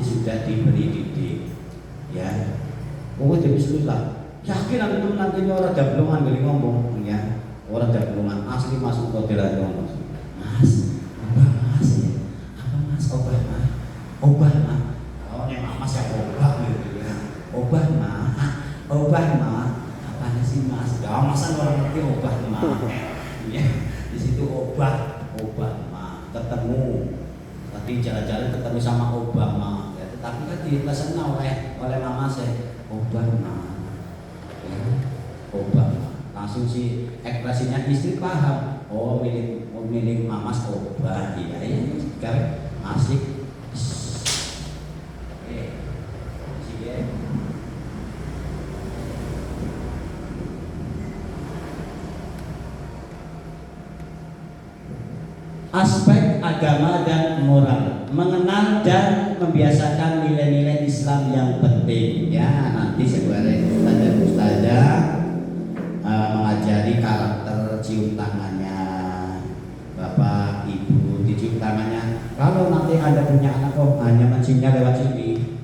sudah diberi didik, ya. Oh, jadi bismillah. Yakin aku nanti orang jablongan gini ngomong, ya. Orang jablongan asli masuk koderan ngomong. Mas, obah mas, ya. Apa mas? Obah mas. Obah mas. Oh, ini mas yang obah gitu ya. Obah mas. Obah mas. Apaan sih mas? Ya masa orang ngerti obah mas. Ya, di situ obah mas. Ketemu. Tadi jalan-jalan ketemu sama Obama, ya, tetapi kan dipesan oleh mama saya Obama, ya, Obama. Langsung si ekspresinya istri paham. Oh milik mama Obama, iya kan asik. Aspek agama dan moral, mengenal dan membiasakan nilai-nilai Islam yang penting. Ya, nanti sebenarnya ustazah mengajari karakter cium tangannya, bapak ibu dicium tangannya. Kalau nanti Anda punya anak hanya menciumnya lewat sini,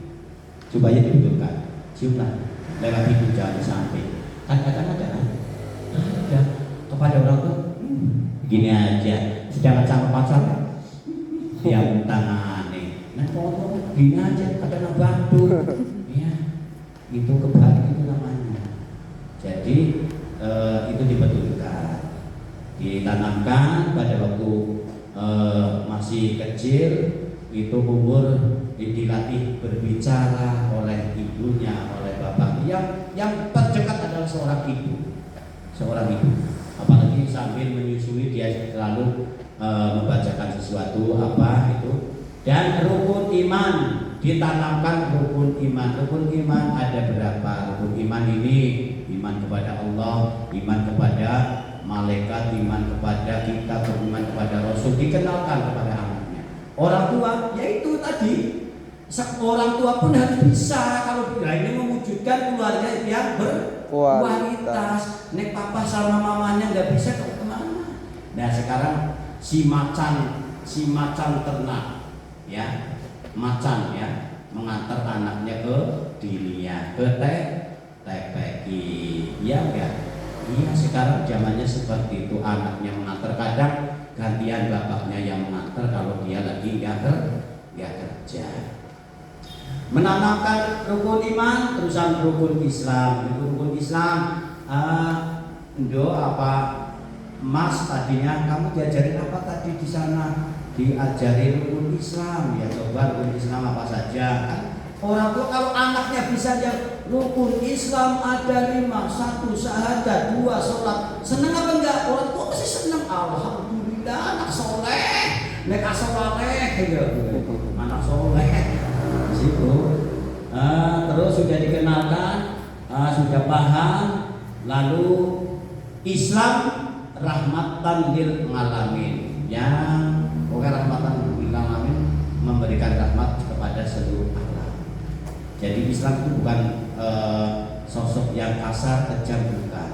coba ya dibetulkan, ciumlah lewat ibu, jangan sampai. Kadang-kadang ada kepada orang tua gini aja, sedangkan sama pacar yang tangane. Nah kalau gini aja, kadang bantu, ya itu kebalik itu namanya. Jadi itu dibetulkan, ditanamkan pada waktu masih kecil, itu umur dilatih berbicara oleh ibunya, oleh bapaknya. Yang terdekat adalah seorang ibu. Apalagi sambil menyusui dia selalu membacakan sesuatu apa itu. Dan rukun iman, ditanamkan rukun iman. Rukun iman ada berapa? Rukun iman ini iman kepada Allah, iman kepada malaikat, iman kepada kitab, iman kepada Rasul, dikenalkan kepada anaknya. Orang tua, yaitu tadi seorang tua pun harus bisa kalau ini mewujudkan keluarga yang berkualitas. Nek papa sama mamanya nggak bisa kemana? Nah sekarang si macan ternak, ya macan ya mengantar anaknya ke dinia, ke TPQ, ya enggak? Iya sekarang zamannya seperti itu, anaknya mengantar, kadang gantian bapaknya yang mengantar kalau dia lagi nggak kerja. Menanamkan rukun iman, terusan rukun Islam. Rukun Islam, apa Mas tadinya kamu diajarin apa tadi di sana? Diajari rukun Islam, ya coba rukun Islam apa saja. Orang tua kalau anaknya bisa dia rukun Islam ada 5, 1 syahadat, 2 sholat, seneng apa enggak? Orang tua pasti seneng. Alhamdulillah anak soleh, nek soleh gitu, anak soleh. Situ. Terus sudah dikenalkan, sudah paham, lalu Islam rahmatan lil alamin, yang rahmatan lil alamin, memberikan rahmat kepada seluruh alam. Jadi Islam itu bukan sosok yang kasar, kejam, bukan,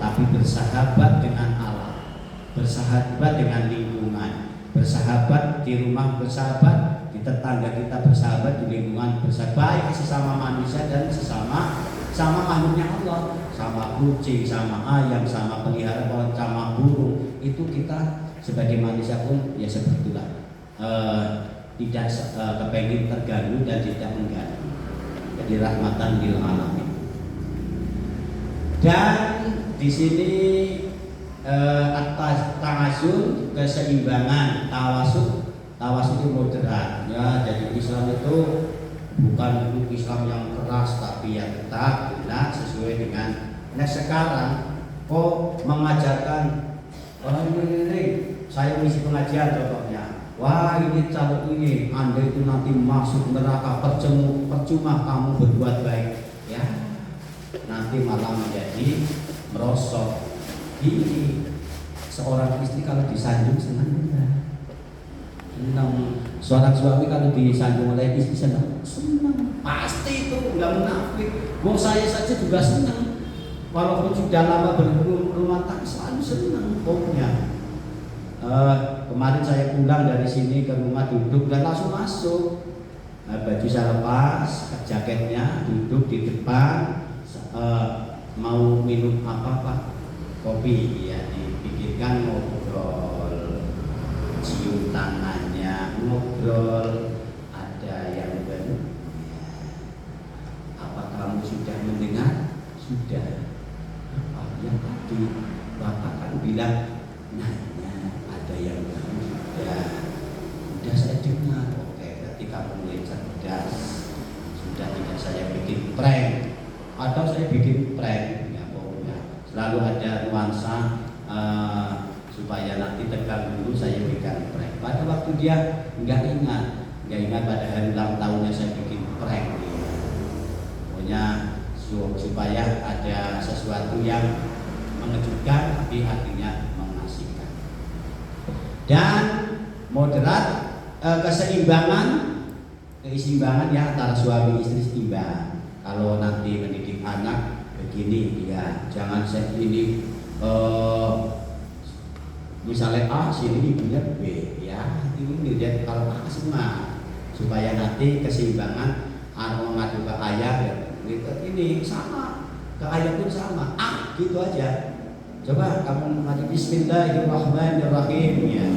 tapi bersahabat dengan alam, bersahabat dengan lingkungan, bersahabat di rumah, bersahabat di tetangga kita, bersahabat di lingkungan, bersahabat baik sesama manusia dan sesama makhluknya Allah, sama kucing, sama ayam, sama peliharaan, sama burung. Itu kita sebagai manusia pun ya seperti itulah, tidak kepengen terganggu dan tidak mengganggu. Jadi rahmatan lil alamin. Dan di sini atas tawassul, keseimbangan, tawasul itu moderat, ya. Jadi Islam itu bukan Islam yang keras, tapi yang tetap benar sesuai dengan. Nah sekarang kok mengajarkan ini saya misi pengajian contohnya, wah ini calon ini Anda itu nanti masuk neraka, percuma kamu berbuat baik, ya nanti malah menjadi merosot. Ini seorang istri kalau disanjung senang enggak? Seorang suami kalau disanjung oleh istri senang pasti itu, nggak munafik. Mau saya saja juga senang, walaupun sudah lama berumah tangga selalu senang pokoknya. Kemarin saya pulang dari sini ke rumah, duduk dan langsung masuk. baju saya lepas, jaketnya, duduk di depan, mau minum apa kopi ya, dipikirkan ngobrol, cium tangannya, ngobrol, ada yang apa kamu sudah mendengar? Sudah. Apa yang tadi Bapak kan bilang nanya, ada yang baru? Sudah saya dengar. Oke, berarti kamu mulai cerdas. Sudah tidak saya bikin prank atau saya bikin prank ya, pokoknya selalu ada nuansa supaya nanti tegang dulu saya bikin prank. Pada waktu dia nggak ingat pada hari ulang tahunnya saya bikin prank ya. Pokoknya supaya ada sesuatu yang mengejutkan tapi artinya mengasihkan. Dan moderat, keseimbangan ya antara suami istri seimbang. Kalau nanti mendidik anak begini ya, jangan ini misalnya A sini ibunya B ya, ini lihat kalau A semua supaya nanti keseimbangan mengadu ke ayah ya, gitu, ini sama ke ayah pun sama gitu aja. Coba kamu mengaji Bismillahirrahmanirrahim ya,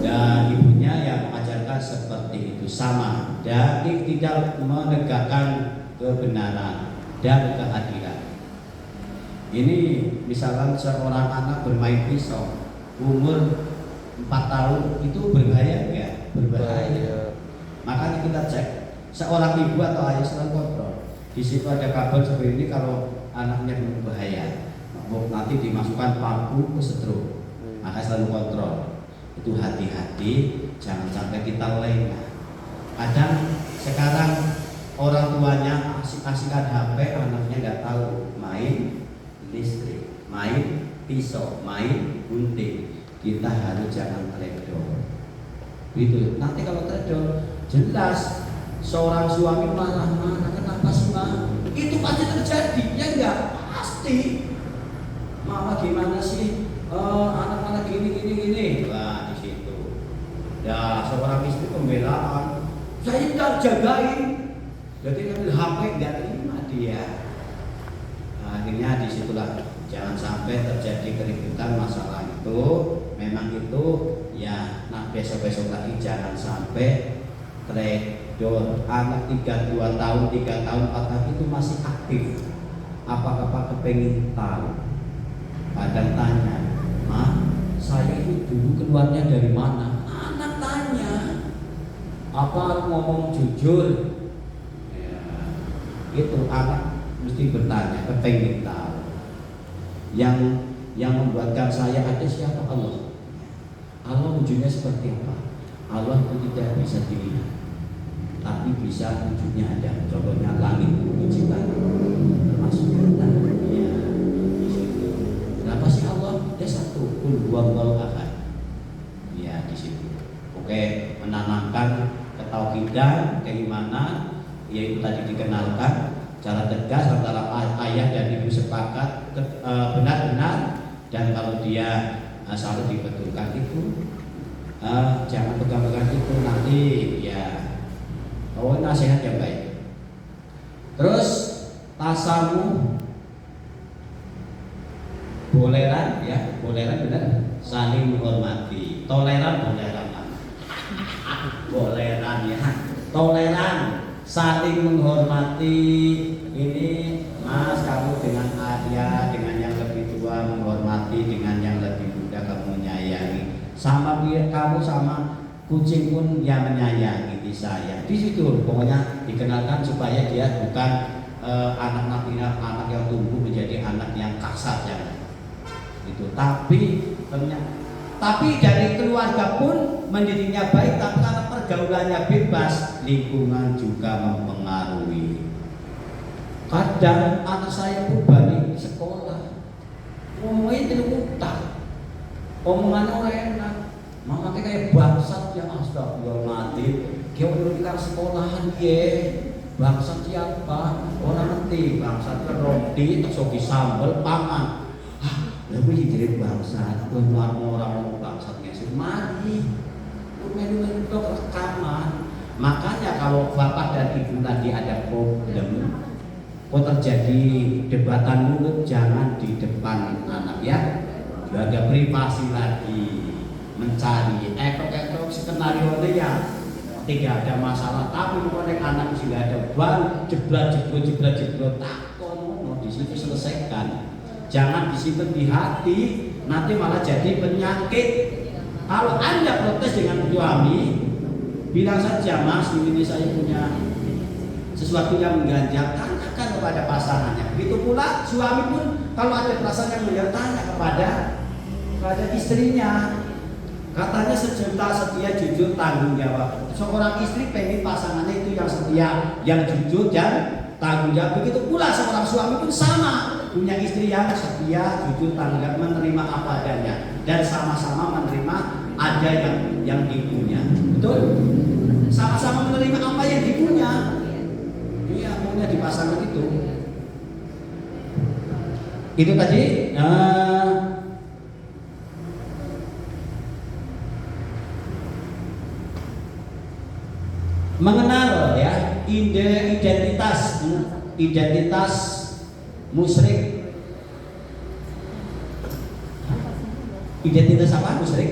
dan ibunya yang mengajarkan seperti itu sama, dan tidak menegakkan kebenaran dan keadilan. Ini misalkan seorang anak bermain pisau umur 4 tahun itu berbahaya enggak? Berbahaya. Makanya kita cek seorang ibu atau ayah selalu kontrol. Di situ ada kabel seperti ini, kalau anaknya berbahaya nanti dimasukkan paku ke setrum. Maka selalu kontrol. Itu hati-hati, jangan sampai kita lengah. Kadang sekarang orang tuanya asik-asikan HP, anaknya nggak tahu, main listrik, main pisau, main gunting. Kita harus jangan teledor. Gitu. Nanti kalau teledor, jelas seorang suami marah-marah, kenapa sih Ma? Itu pasti terjadi, ya enggak? Pasti. Mama gimana sih? Anak-anak gini. Wah, di situ. Ya, seorang istri pembelaan. Saya tidak jagain. Jadi ngambil HP nggak terima dia. Nah, akhirnya disitulah jangan sampai terjadi keributan masalah itu. Memang itu ya, nah besok lagi jangan sampai trader anak 2 tahun, 3 tahun, 4 tahun itu masih aktif. Apa kepengen tahu? Kadang tanya, Ma, saya itu dulu keluarnya dari mana? Anak tanya. Apa ngomong jujur? Ya, itu anak mesti bertanya, kepengen tahu. Yang membuatkan saya ada siapa? Allah. Allah wujudnya seperti apa? Allah itu tidak bisa dilihat, tapi bisa wujudnya ada. Contohnya langit bumi ciptaan, termasuk kita. Ya, di situ. Kenapa sih Allah? Dia satu, Qul huwallahu ahad. Ya, di situ. Oke, menanamkan ketauhidan, keimanan, yaitu tadi dikenalkan cara tegas antara ayah dan ibu sepakat benar-benar, dan kalau dia selalu dibetulkan itu jangan pegang-pegang itu nanti ya. Oh, nasihat yang baik. Terus tasamu boleran ya, boleran benar, saling menghormati. Toleran ya, toleran, saling menghormati. Ini Mas, kamu dengan ayah, dengan yang lebih tua menghormati, dengan yang lebih muda kamu menyayangi. Sama dia, kamu sama kucing pun yang menyayangi, disayang. Di situ pokoknya dikenalkan supaya dia bukan anak yang tumbuh menjadi anak yang kasar ya. Itu. Tapi dari keluarga pun mendidiknya baik, tapi karena pergaulannya bebas, lingkungan juga mempengaruhi. Kadang anak saya pun balik sekolah, ngomongin terutang, omongannya orang enak, makanya kayak bangsat ya, astagfirullahaladzim. Dia udah di sekolahan ya, bangsat siapa? Orang nanti bangsat kan roti, tersogi sambal, pangan. Lebih jadi bangsat, orang bangsatnya sih mari, menu-menu rekaman. Makanya kalau bapak dan ibu tadi ada problem, kok terjadi debatan mulut, jangan di depan anak ya. Jaga privasi lagi, mencari ekor skenario ya tidak ada masalah, tapi kalau anak sudah ada baru jebret takon, di situ selesaikan. Jangan disimpan di hati, nanti malah jadi penyakit. Kalau Anda protes dengan suami, bilang saja, Mas, ini saya punya sesuatu yang mengganjal, tanyakan kepada pasangannya. Begitu pula suami pun kalau ada perasaan yang mengganjal, tanya kepada istrinya. Katanya sejuta setia, jujur, tanggung jawab. Seorang istri pengen pasangannya itu yang setia, yang jujur dan tanggung jawab. Begitu pula seorang suami pun sama, punya istri yang setia, jujur, tanggung jawab, menerima apa adanya, dan sama-sama menerima ada yang dipunya. Betul? Sama-sama menerima apa yang dipunya. Iya, maunya di pasangan itu. Itu tadi. Mengenal ya identitas musyrik. Identitas apa musyrik?